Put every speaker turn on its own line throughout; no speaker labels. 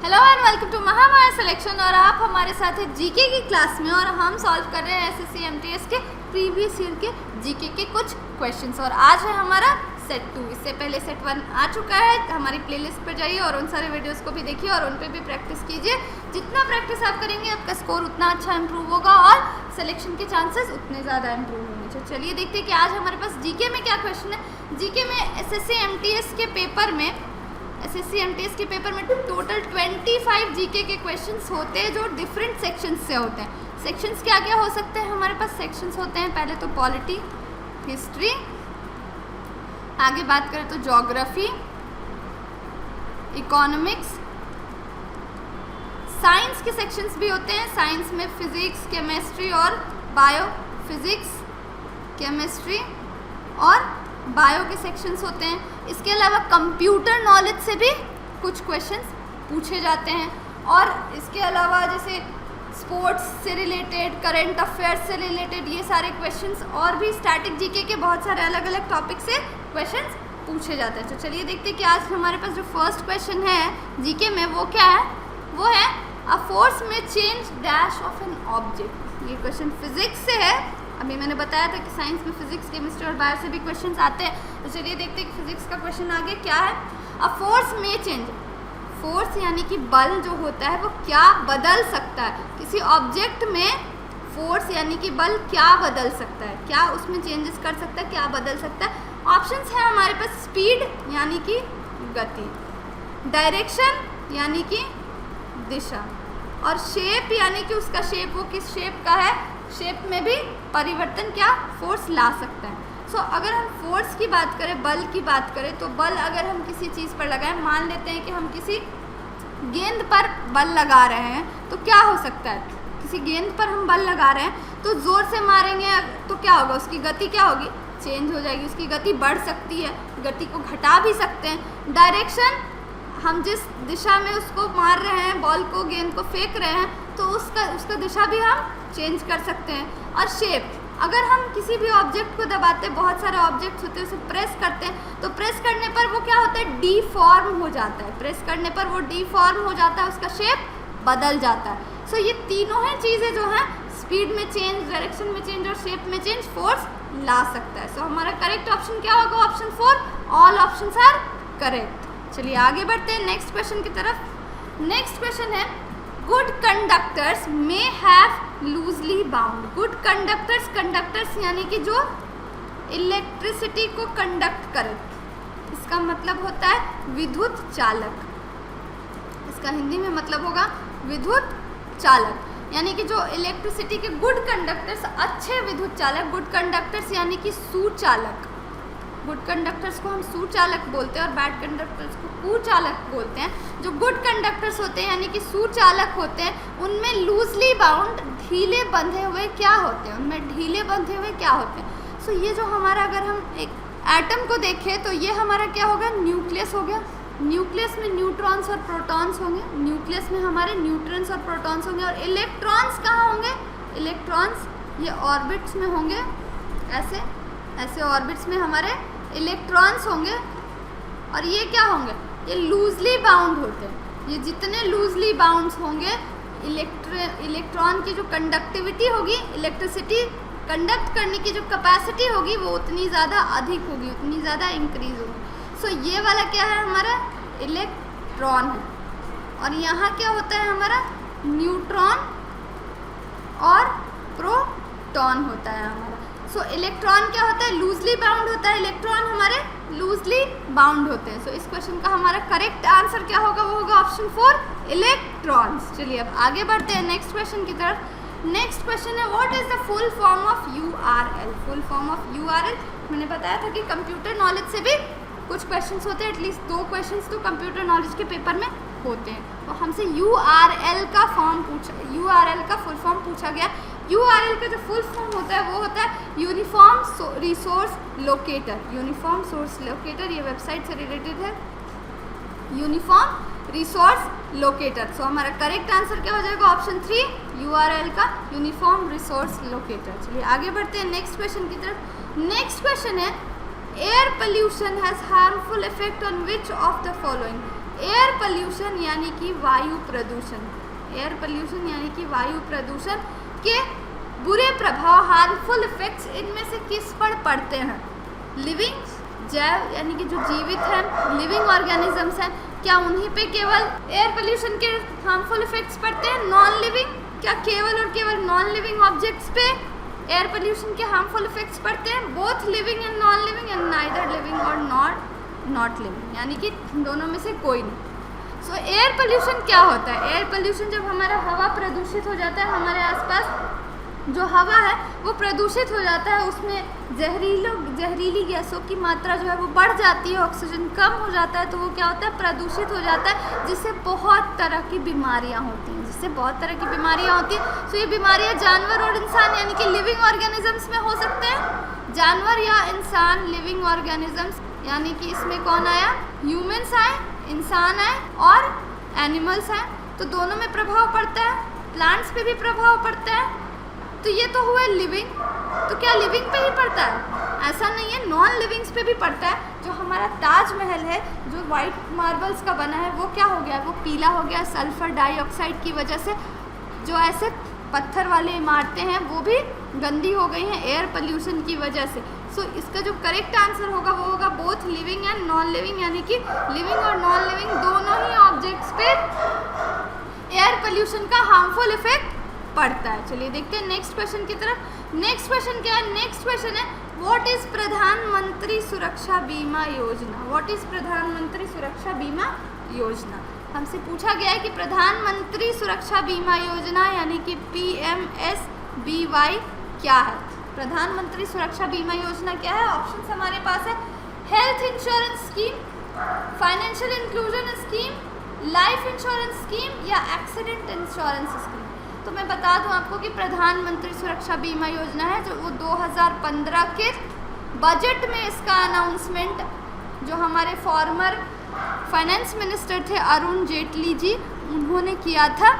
Hello and welcome to Mahamaya selection. और आप हमारे साथ हैं जीके की क्लास में और हम सॉल्व कर रहे हैं एसएससी एमटीएस के प्रीवियस ईयर के जीके के कुछ क्वेश्चंस। और आज है हमारा सेट 2। इससे पहले सेट 1 आ चुका है। हमारी प्लेलिस्ट पर जाइए और उन सारे वीडियोस को भी देखिए और उन पर भी प्रैक्टिस कीजिए। जितना प्रैक्टिस आप करेंगे आपका स्कोर उतना अच्छा इंप्रूव होगा और सिलेक्शन के चांसेस उतने ज़्यादा इंप्रूव होंगे। तो चलिए देखते हैं कि आज हमारे पास जीके में क्या क्वेश्चन है। जीके में एसएससी एमटीएस के पेपर में टोटल 25 जीके के क्वेश्चंस होते हैं जो डिफरेंट सेक्शंस से होते हैं। सेक्शंस क्या क्या हो सकते हैं हमारे पास? सेक्शंस होते हैं पहले तो पॉलिटी, हिस्ट्री, आगे बात करें तो ज्योग्राफी, इकोनॉमिक्स, साइंस के सेक्शंस भी होते हैं। साइंस में फिजिक्स, केमिस्ट्री और बायो, फिजिक्स, केमिस्ट्री और बायो के सेक्शंस होते हैं। इसके अलावा कंप्यूटर नॉलेज से भी कुछ क्वेश्चंस पूछे जाते हैं। और इसके अलावा जैसे स्पोर्ट्स से रिलेटेड, करंट अफेयर्स से रिलेटेड ये सारे क्वेश्चंस और भी स्टैटिक जीके के बहुत सारे अलग अलग टॉपिक से क्वेश्चंस पूछे जाते हैं। तो चलिए देखते हैं कि आज हमारे पास जो फर्स्ट क्वेश्चन है जीके में वो क्या है। वो है अ फोर्स में change dash of an object. ये क्वेश्चन फिजिक्स से है। अभी मैंने बताया था कि साइंस में फिजिक्स, केमिस्ट्री और बायो से भी क्वेश्चंस आते हैं। तो चलिए देखते हैं कि फिजिक्स का क्वेश्चन आगे क्या है। अ फोर्स में चेंज, फोर्स यानी कि बल जो होता है वो क्या बदल सकता है। किसी ऑब्जेक्ट में फोर्स यानी कि बल क्या बदल सकता है, क्या उसमें चेंजेस कर सकता है, क्या बदल सकता है। ऑप्शंस हैं हमारे पास स्पीड यानी कि गति, डायरेक्शन यानी कि दिशा, और शेप यानी कि उसका शेप, वो किस शेप का है, शेप में भी परिवर्तन क्या फोर्स ला सकता है। सो अगर हम फोर्स की बात करें, बल की बात करें, तो बल अगर हम किसी चीज़ पर लगाएं, मान लेते हैं कि हम किसी गेंद पर बल लगा रहे हैं तो क्या हो सकता है। किसी गेंद पर हम बल लगा रहे हैं तो ज़ोर से मारेंगे तो क्या होगा, उसकी गति क्या होगी, चेंज हो जाएगी। उसकी गति बढ़ सकती है, गति को घटा भी सकते हैं। डायरेक्शन, हम जिस दिशा में उसको मार रहे हैं, बॉल को, गेंद को फेंक रहे हैं, तो उसका दिशा भी हम चेंज कर सकते हैं। और शेप, अगर हम किसी भी ऑब्जेक्ट को दबाते हैं, बहुत सारे ऑब्जेक्ट्स होते हैं, उसे प्रेस करते हैं तो प्रेस करने पर वो क्या होता है, डीफॉर्म हो जाता है। प्रेस करने पर वो डीफॉर्म हो जाता है, उसका शेप बदल जाता है। सो ये तीनों हैं चीज़ें जो हैं, स्पीड में चेंज, डायरेक्शन में चेंज और शेप में चेंज, फोर्स ला सकता है। सो हमारा करेक्ट ऑप्शन क्या होगा, option 4। All options are correct. चलिए आगे बढ़ते हैं नेक्स्ट क्वेश्चन की तरफ। नेक्स्ट क्वेश्चन है good conductors may have loosely bound. Good conductors, conductors यानी कि जो इलेक्ट्रिसिटी को कंडक्ट करे, इसका मतलब होता है विद्युत चालक। इसका हिंदी में मतलब होगा विद्युत चालक, यानी कि जो इलेक्ट्रिसिटी के गुड कंडक्टर्स, अच्छे विद्युत चालक। गुड कंडक्टर्स यानी कि सुचालक। गुड कंडक्टर्स को हम सुचालक बोलते हैं और बैड कंडक्टर्स को कुचालक बोलते हैं। जो गुड कंडक्टर्स होते हैं यानी कि सुचालक होते हैं, उनमें लूजली बाउंड, ढीले बंधे हुए क्या होते हैं, उनमें ढीले बंधे हुए क्या होते हैं। सो ये जो हमारा, अगर हम एक एटम को देखें तो ये हमारा क्या होगा, न्यूक्लियस हो गया। न्यूक्लियस में न्यूट्रॉन्स और प्रोटॉन्स होंगे। न्यूक्लियस में हमारे न्यूट्रॉन्स और प्रोटॉन्स होंगे। और इलेक्ट्रॉन्स कहाँ होंगे, इलेक्ट्रॉन्स ये ऑर्बिट्स में होंगे, ऐसे ऐसे ऑर्बिट्स में हमारे इलेक्ट्रॉन्स होंगे। और ये क्या होंगे, ये लूजली बाउंड होते हैं। ये जितने लूजली बाउंड होंगे, इलेक्ट्रॉन की जो कंडक्टिविटी होगी, इलेक्ट्रिसिटी कंडक्ट करने की जो कैपेसिटी होगी वो उतनी ज़्यादा अधिक होगी, उतनी ज़्यादा इंक्रीज होगी। सो ये वाला क्या है, हमारा इलेक्ट्रॉन है। और यहाँ क्या होता है, हमारा न्यूट्रॉन और प्रोटॉन होता है हमारा। सो इलेक्ट्रॉन क्या होता है, लूजली बाउंड होता है। इलेक्ट्रॉन हमारे लूजली बाउंड होते हैं। सो इस क्वेश्चन का हमारा करेक्ट आंसर क्या होगा, वो होगा ऑप्शन 4, इलेक्ट्रॉन्स। चलिए अब आगे बढ़ते हैं नेक्स्ट क्वेश्चन की तरफ। नेक्स्ट क्वेश्चन है what is the full form of URL. Full form of URL, मैंने बताया था कि कंप्यूटर नॉलेज से भी कुछ क्वेश्चंस होते हैं, एटलीस्ट 2 क्वेश्चंस तो कंप्यूटर नॉलेज के पेपर में होते हैं। तो हमसे यूआरएल का यूआरएल का फुल फॉर्म पूछा गया। यूआरएल का जो फुल फॉर्म होता है वो होता है uniform resource locator. Uniform source locator ये वेबसाइट से रिलेटेड है, यूनिफॉर्म रिसोर्स लोकेटर। सो हमारा करेक्ट आंसर क्या हो जाएगा, ऑप्शन 3 यूआरएल का यूनिफॉर्म रिसोर्स लोकेटर। चलिए आगे बढ़ते हैं नेक्स्ट क्वेश्चन की तरफ। नेक्स्ट क्वेश्चन है air pollution has harmful effect on which of the following. Air pollution यानी कि वायु प्रदूषण, एयर पोल्यूशन यानी कि वायु प्रदूषण के बुरे प्रभाव, हार्मफुल इफेक्ट्स इनमें से किस पर पड़ते हैं? लिविंग, जैव यानी कि जो जीवित हैं, लिविंग ऑर्गेनिजम्स हैं, क्या उन्हीं पे केवल एयर पोल्यूशन के हार्मफुल इफेक्ट्स पड़ते हैं? नॉन लिविंग, क्या केवल और केवल नॉन लिविंग ऑब्जेक्ट्स पे एयर पोल्यूशन के हार्मफुल इफेक्ट्स पड़ते हैं? Both living and non living and neither living और नॉट लिविंग, यानी कि दोनों में से कोई नहीं। सो एयर पोल्यूशन क्या होता है? एयर पोल्यूशन जब हमारा हवा प्रदूषित हो जाता है, हमारे आसपास जो हवा है वो प्रदूषित हो जाता है, उसमें जहरीली गैसों की मात्रा जो है वो बढ़ जाती है, ऑक्सीजन कम हो जाता है, तो वो क्या होता है? प्रदूषित हो जाता है, जिससे बहुत तरह की बीमारियां होती हैं, सो ये बीमारियां जानवर और इंसान यानी कि लिविंग ऑर्गेनिजम्स में हो सकते हैं। जानवर या इंसान, लिविंग ऑर्गेनिजम्स यानी कि इसमें कौन आया? ह्यूमंस आए, इंसान आए और एनिमल्स आए, तो दोनों में प्रभाव पड़ता है। प्लांट्स पे भी प्रभाव पड़ता है। तो ये तो हुआ लिविंग, तो क्या लिविंग पे ही पड़ता है? ऐसा नहीं है, नॉन लिविंग्स पे भी पड़ता है। जो हमारा ताजमहल है जो वाइट मार्बल्स का बना है वो क्या हो गया? वो पीला हो गया सल्फर डाइऑक्साइड की वजह से। जो ऐसे पत्थर वाले इमारतें हैं वो भी गंदी हो गई हैं एयर पोल्यूशन की वजह से। सो इसका जो करेक्ट आंसर होगा वो होगा both living and non living, यानी कि लिविंग और नॉन लिविंग दोनों ही ऑब्जेक्ट्स पे एयर पोल्यूशन का हार्मफुल इफेक्ट पड़ता है। चलिए देखते हैं नेक्स्ट क्वेश्चन की तरफ। नेक्स्ट क्वेश्चन क्या है? नेक्स्ट क्वेश्चन है व्हाट इज प्रधानमंत्री सुरक्षा बीमा योजना? व्हाट इज प्रधानमंत्री सुरक्षा बीमा योजना? हमसे पूछा गया है कि प्रधानमंत्री सुरक्षा बीमा योजना यानी कि PMSBY क्या है? प्रधानमंत्री सुरक्षा बीमा योजना क्या है? ऑप्शन हमारे पास है health insurance scheme, financial inclusion scheme, life insurance scheme या एक्सीडेंट इंश्योरेंस स्कीम। तो मैं बता दूं आपको कि प्रधानमंत्री सुरक्षा बीमा योजना है जो वो 2015 के बजट में इसका अनाउंसमेंट जो हमारे फॉर्मर फाइनेंस मिनिस्टर थे अरुण जेटली जी, उन्होंने किया था।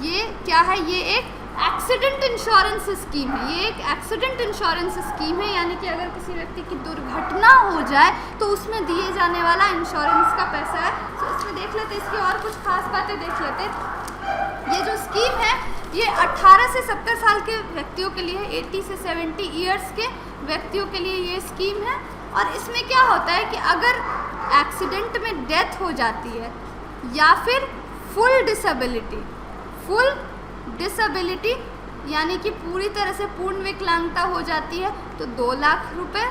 ये क्या है? ये एक एक्सीडेंट इंश्योरेंस स्कीम है। ये एक एक्सीडेंट इंश्योरेंस स्कीम है, यानी कि अगर किसी व्यक्ति की दुर्घटना हो जाए तो उसमें दिए जाने वाला इंश्योरेंस का पैसा है। तो इसमें देख लेते, इसकी और कुछ खास बातें देख लेते। ये जो स्कीम है ये 18 से 70 साल के व्यक्तियों के लिए, 80 से 70 ईयर्स के व्यक्तियों के लिए ये स्कीम है। और इसमें क्या होता है कि अगर एक्सीडेंट में डेथ हो जाती है या फिर फुल डिसेबिलिटी यानी कि पूरी तरह से पूर्ण विकलांगता हो जाती है तो 2 लाख रुपए,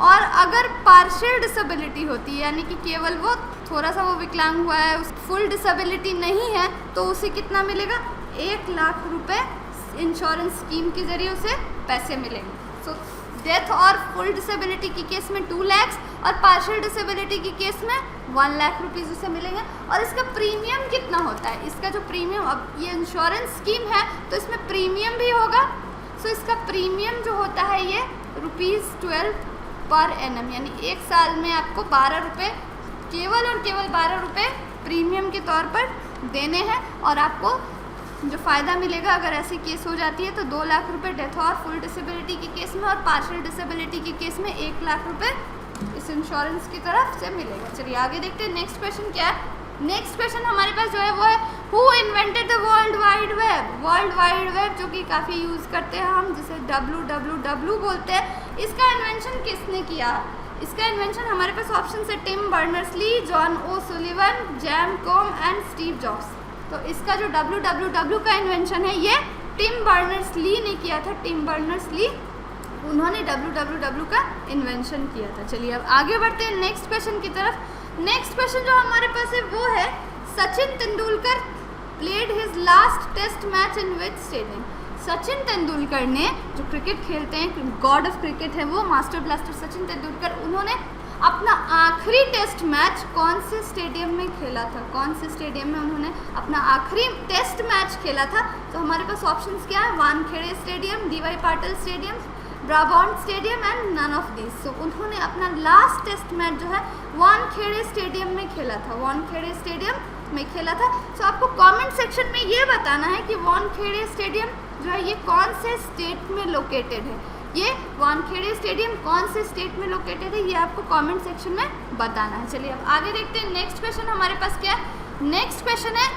और अगर पार्शियल डिसेबिलिटी होती है यानी कि केवल वो थोड़ा सा वो विकलांग हुआ है, उस फुल डिसेबिलिटी नहीं है, तो उसे कितना मिलेगा? 1 लाख रुपए इंश्योरेंस स्कीम के जरिए उसे पैसे मिलेंगे। सो डेथ और फुल डिसेबिलिटी की केस में 2 लाख और पार्शियल डिसेबिलिटी की केस में 1 लाख रुपीज़ उसे मिलेंगे। और इसका प्रीमियम कितना होता है? इसका जो प्रीमियम, अब ये इंश्योरेंस स्कीम है तो इसमें प्रीमियम भी होगा। सो इसका प्रीमियम जो होता है ये ₹12 पर एनम, यानी 1 साल में आपको 12 रुपये, केवल और केवल 12 रुपये प्रीमियम के तौर पर देने हैं। और आपको जो फ़ायदा मिलेगा अगर ऐसी केस हो जाती है तो 2 लाख रुपए डेथ और फुल डिसेबिलिटी के केस में, और पार्शियल डिसेबिलिटी के केस में 1 लाख रुपए इस इंश्योरेंस की तरफ से मिलेगा। चलिए आगे देखते हैं नेक्स्ट क्वेश्चन क्या है। नेक्स्ट क्वेश्चन हमारे पास जो है वो है who invented the world wide web? World wide web जो कि काफ़ी यूज़ करते हैं हम, जिसे WWW बोलते हैं, इसका इन्वेंशन किसने किया? इसका इन्वेंशन हमारे पास ऑप्शन है Tim Berners Lee, John O'Sullivan, Jan Koum and Steve Jobs. तो इसका जो WWW का इन्वेंशन है ये टिम बर्नर्स-ली ने किया था। टिम बर्नर्स-ली, उन्होंने WWW का इन्वेंशन किया था। चलिए अब आगे बढ़ते हैं नेक्स्ट क्वेश्चन की तरफ। नेक्स्ट क्वेश्चन जो हमारे पास है वो है Sachin Tendulkar played his last test match in which stadium? Sachin Tendulkar ने, जो क्रिकेट खेलते हैं, गॉड ऑफ क्रिकेट है वो, मास्टर ब्लास्टर सचिन तेंदुलकर, उन्होंने अपना आखिरी टेस्ट मैच कौन से स्टेडियम में खेला था? कौन से स्टेडियम में उन्होंने अपना आखिरी टेस्ट मैच खेला था? तो हमारे पास ऑप्शंस क्या है? Wankhede stadium, DY Patil stadium, Brabourne stadium and none of this. So उन्होंने अपना लास्ट टेस्ट मैच जो है वानखेड़े स्टेडियम में खेला था। वानखेड़े स्टेडियम में खेला था। सो आपको कमेंट सेक्शन में ये बताना है कि वानखेड़े स्टेडियम जो है ये कौन से स्टेट में लोकेटेड है? ये वानखेड़े स्टेडियम कौन से स्टेट में लोकेटेड है, ये आपको कमेंट सेक्शन में बताना है। चलिए अब आगे देखते हैं। नेक्स्ट क्वेश्चन हमारे पास क्या है। नेक्स्ट क्वेश्चन है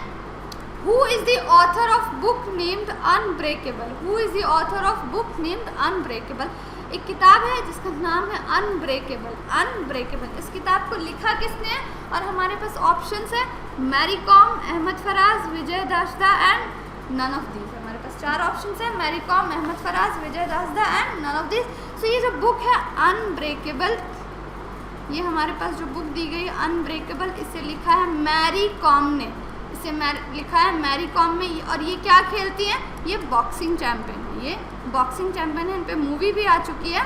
who is the author of book named unbreakable. Who is the author of book named unbreakable. एक किताब है जिसका नाम है अनब्रेकेबल। अनब्रेकेबल इस किताब को लिखा किसने है, और हमारे पास ऑप्शंस है Mary Kom, Ahmed Faraz, Vijay Dasda and none of these. हमारे पास 4 ऑप्शंस है, Mary Kom, Ahmed Faraz, Vijay Dasda and none of these. So ये जो बुक है अनब्रेकेबल, ये हमारे पास जो बुक दी गई है अनब्रेकेबल, इसे लिखा है मैरी कॉम ने, इसे लिखा है मैरी कॉम में। और ये क्या खेलती हैं, ये बॉक्सिंग चैंपियन है, ये बॉक्सिंग चैंपियन है। इन पे मूवी भी आ चुकी है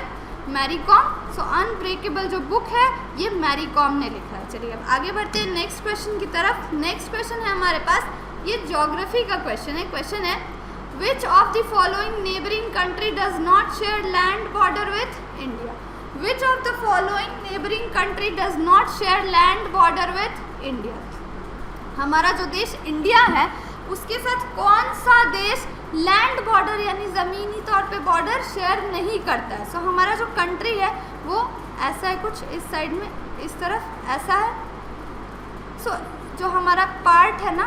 मैरी कॉम। सो अनब्रेकेबल जो बुक है ये मैरी कॉम ने लिखा है। चलिए अब आगे बढ़ते हैं नेक्स्ट क्वेश्चन की तरफ। नेक्स्ट क्वेश्चन है हमारे पास, ये ज्योग्राफी का क्वेश्चन है। क्वेश्चन है which of the following neighbouring country does not share land border with India. Which of the following neighbouring country does not share land border with India. हमारा जो देश India है उसके साथ कौन सा देश लैंड बॉर्डर यानी ज़मीनी तौर पे बॉर्डर शेयर नहीं करता है। सो हमारा जो कंट्री है वो ऐसा है, कुछ इस साइड में, इस तरफ ऐसा है। सो जो हमारा पार्ट है ना,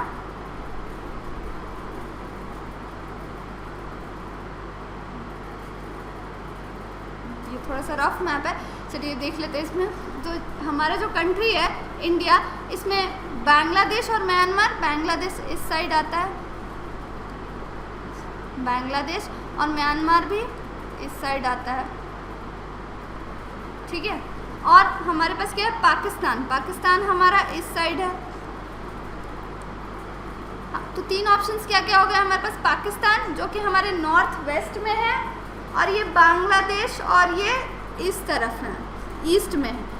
ये थोड़ा सा रफ मैप है, चलिए देख लेते हैं। इसमें जो हमारा जो कंट्री है इंडिया, इसमें बांग्लादेश और म्यांमार, बांग्लादेश इस साइड आता है, बांग्लादेश और म्यांमार भी इस साइड आता है, ठीक है। और हमारे पास क्या है, पाकिस्तान, पाकिस्तान हमारा इस साइड है। तो 3 ऑप्शंस क्या क्या हो गया हमारे पास, पाकिस्तान जो कि हमारे नॉर्थ वेस्ट में है, और ये बांग्लादेश और ये इस तरफ है, ईस्ट में है।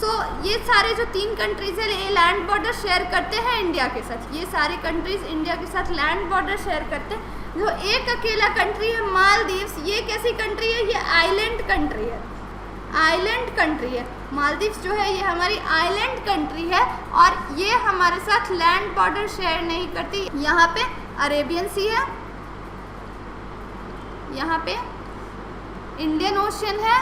सो ये सारे जो 3 कंट्रीज है ये लैंड बॉर्डर शेयर करते हैं इंडिया के साथ। ये सारी कंट्रीज इंडिया के साथ लैंड बॉर्डर शेयर करते हैं। जो एक अकेला कंट्री है मालदीव्स, ये कैसी कंट्री है, ये आइलैंड कंट्री है, आइलैंड कंट्री है। मालदीव्स जो है ये हमारी आइलैंड कंट्री है और ये हमारे साथ लैंड बॉर्डर शेयर नहीं करती। यहाँ पे अरेबियन सी है, यहाँ पे इंडियन ओशन है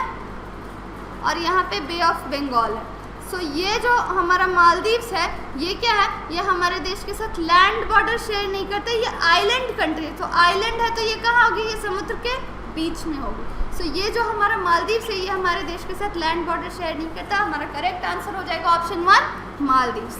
और यहाँ पे बे ऑफ बंगाल है। सो ये जो हमारा मालदीव्स है ये क्या है, ये हमारे देश के साथ लैंड बॉर्डर शेयर नहीं करते, ये आइलैंड कंट्री है। तो आइलैंड है तो ये कहाँ होगी, ये समुद्र के बीच में होगी। सो ये जो हमारा मालदीव्स है ये हमारे देश के साथ लैंड बॉर्डर शेयर नहीं करता। हमारा करेक्ट आंसर हो जाएगा option 1 Maldives.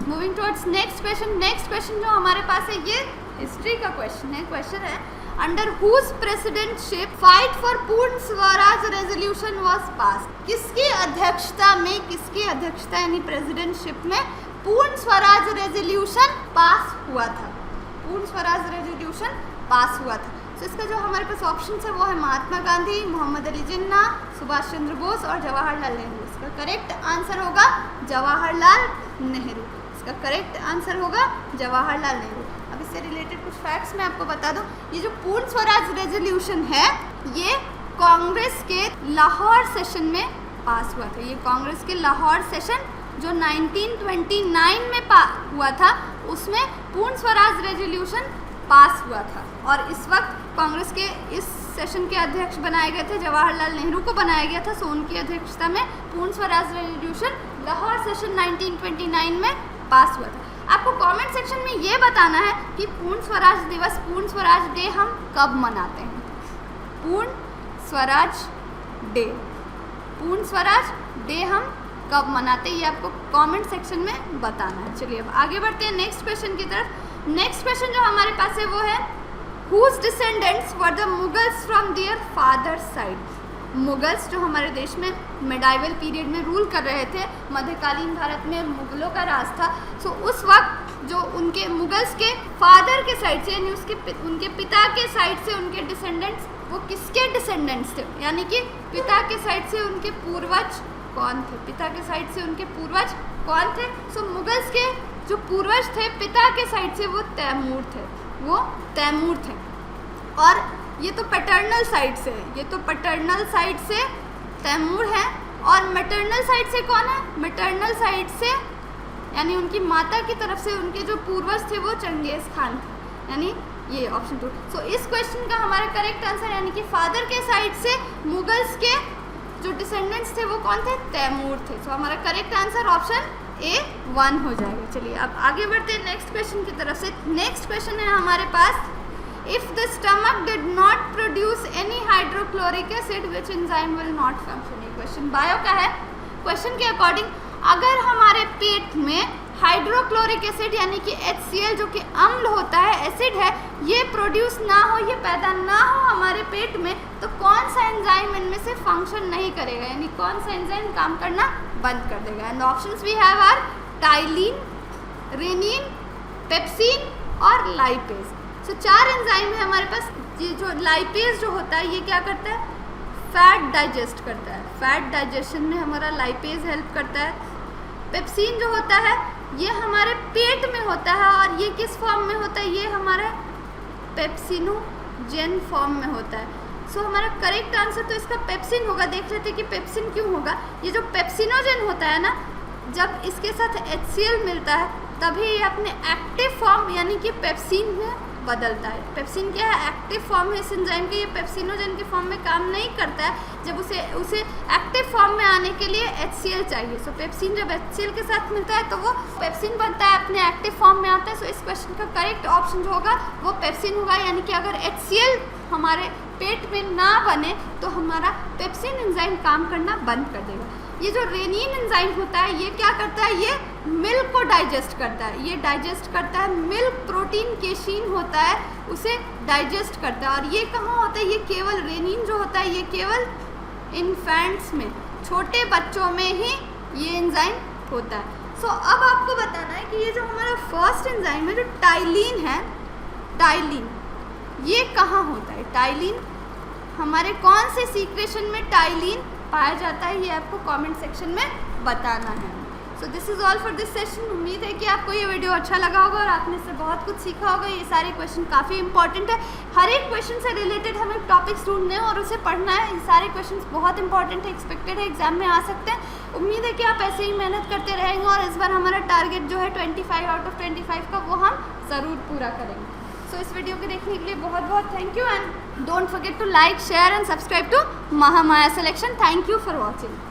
Moving towards next question. Next question जो हमारे पास है ये हिस्ट्री का क्वेश्चन है। क्वेश्चन है under whose presidentship fight for Purna Swaraj resolution was पास। किसकी अध्यक्षता में, किसकी अध्यक्षता यानी प्रेसिडेंटशिप में पूर्ण स्वराज रेजोल्यूशन पास हुआ था, पूर्ण स्वराज रेजोल्यूशन पास हुआ था। तो इसका जो हमारे पास ऑप्शन है वो है महात्मा गांधी, मोहम्मद अली जिन्ना, सुभाष चंद्र बोस और जवाहरलाल नेहरू। इसका करेक्ट आंसर होगा जवाहरलाल नेहरू। इसका करेक्ट आंसर होगा जवाहरलाल नेहरू। अब इससे रिलेटेड कुछ फैक्ट्स मैं आपको बता दूं। ये जो पूर्ण स्वराज रेजोल्यूशन है ये कांग्रेस के लाहौर सेशन में पास हुआ था। ये कांग्रेस के लाहौर सेशन जो 1929 में हुआ था उसमें पूर्ण स्वराज रेजोल्यूशन पास हुआ था। और इस वक्त कांग्रेस के इस सेशन के अध्यक्ष बनाए गए थे जवाहरलाल नेहरू को बनाया गया था। सो उनकी अध्यक्षता में पूर्ण स्वराज रेजोल्यूशन लाहौर सेशन 1929 में पास हुआ था। आपको कमेंट सेक्शन में ये बताना है कि पूर्ण स्वराज दिवस, पूर्ण स्वराज डे हम कब मनाते हैं। पूर्ण स्वराज डे, पूर्ण स्वराज डे हम कब मनाते हैं ये आपको कमेंट सेक्शन में बताना है। चलिए अब आगे बढ़ते हैं नेक्स्ट क्वेश्चन की तरफ। नेक्स्ट क्वेश्चन जो हमारे पास है वो है whose descendants were the Mughals from their father side. Mughals जो हमारे देश में मेडाइवल पीरियड में रूल कर रहे थे, मध्यकालीन भारत में मुगलों का राज था। सो उस वक्त जो उनके मुगल्स के फादर के साइड से यानी उनके पिता के साइड से उनके डिसेंडेंट्स, वो किसके डिसेंडेंट्स थे यानी कि पिता के साइड से उनके पूर्वज कौन थे, पिता के साइड से उनके पूर्वज कौन थे। सो मुगल्स के जो पूर्वज थे पिता के साइड से वो तैमूर थे, वो तैमूर थे। और ये तो पैटर्नल साइड से है, ये तो पैटर्नल साइड से तैमूर है। और मैटरनल साइड से कौन है, मैटरनल साइड से यानी उनकी माता की तरफ से उनके जो पूर्वज थे वो चंगेज़ खान थे। यानी ये ऑप्शन 2। सो इस क्वेश्चन का हमारा करेक्ट आंसर यानी कि फादर के साइड से मुगल्स के जो डिसेंडेंट्स थे वो कौन थे, तैमूर थे। सो हमारा करेक्ट आंसर ऑप्शन A1 हो जाएगा। चलिए अब आगे बढ़ते हैं नेक्स्ट क्वेश्चन की तरफ से। नेक्स्ट क्वेश्चन है हमारे पास, if the stomach did not produce any hydrochloric acid which enzyme will not function. ये क्वेश्चन बायो का है। क्वेश्चन के अकॉर्डिंग अगर हमारे पेट में हाइड्रोक्लोरिक एसिड यानी कि HCl जो कि अम्ल होता है, एसिड है, ये प्रोड्यूस ना हो, ये पैदा ना हो हमारे पेट में, तो कौन सा एंजाइम इनमें से फंक्शन नहीं करेगा, यानी कौन सा एंजाइम काम करना बंद कर देगा। And options we have are ptyalin, renin, pepsin और लाइपेज। सो 4 एंजाइम है हमारे पास। ये जो लाइपेज जो होता है ये क्या करता है, फैट डाइजेस्ट करता है। फैट डाइजेशन में हमारा लाइपेज हेल्प करता है। पेप्सिन जो होता है ये हमारे पेट में होता है और ये किस फॉर्म में होता है, ये हमारे पेप्सिनोजेन फॉर्म में होता है। सो हमारा करेक्ट आंसर तो इसका पेप्सिन होगा। देख लेते हैं कि पेप्सिन क्यों होगा। ये जो पेप्सिनोजेन होता है ना, जब इसके साथ HCl मिलता है तभी ये अपने एक्टिव फॉर्म यानी कि पेप्सिन में बदलता है। पेप्सिन क्या है, एक्टिव फॉर्म है इस एंजाइम के। ये पेप्सिनोजेन के फॉर्म में काम नहीं करता है। जब उसे एक्टिव फॉर्म में आने के लिए HCl चाहिए। सो पेप्सिन जब HCl के साथ मिलता है तो वो पेप्सिन बनता है, अपने एक्टिव फॉर्म में आता है। सो इस क्वेश्चन का करेक्ट ऑप्शन जो होगा वो पेप्सिन होगा, यानी कि अगर HCl हमारे पेट में ना बने तो हमारा पेप्सिन एंजाइम काम करना बंद कर देगा। ये जो रेनिन एंजाइम होता है ये क्या करता है, ये मिल्क को डाइजेस्ट करता है। ये डाइजेस्ट करता है मिल्क प्रोटीन केशीन होता है, उसे डाइजेस्ट करता है। और ये कहाँ होता है, ये केवल रेनिन जो होता है ये केवल इन्फेंट्स में, छोटे बच्चों में ही ये एंजाइम होता है। सो अब आपको बताना है कि ये जो हमारा फर्स्ट एंजाइम है जो टाइलिन है, टाइलिन ये कहाँ होता है। टाइलिन हमारे कौन से सीक्रेशन में टाइलिन पाया जाता है, ये आपको कमेंट सेक्शन में बताना है। So this is all for this session. उम्मीद है कि आपको ये वीडियो अच्छा लगा होगा और आपने इससे बहुत कुछ सीखा होगा। ये सारे क्वेश्चन काफ़ी इंपॉर्टेंट है। हर एक क्वेश्चन से रिलेटेड हमें टॉपिक्स ढूंढने हैं और उसे पढ़ना है। ये सारे क्वेश्चन बहुत इंपॉर्टेंट है, एक्सपेक्टेड है, एग्जाम में आ सकते हैं। उम्मीद है कि आप ऐसे ही मेहनत करते रहेंगे और इस बार हमारा टारगेट जो है 25 आउट ऑफ 25 का वो हम ज़रूर पूरा करेंगे। सो इस वीडियो को देखने के लिए बहुत बहुत thank you and don't forget to like, share and subscribe to Mahamaya selection. Thank you for watching.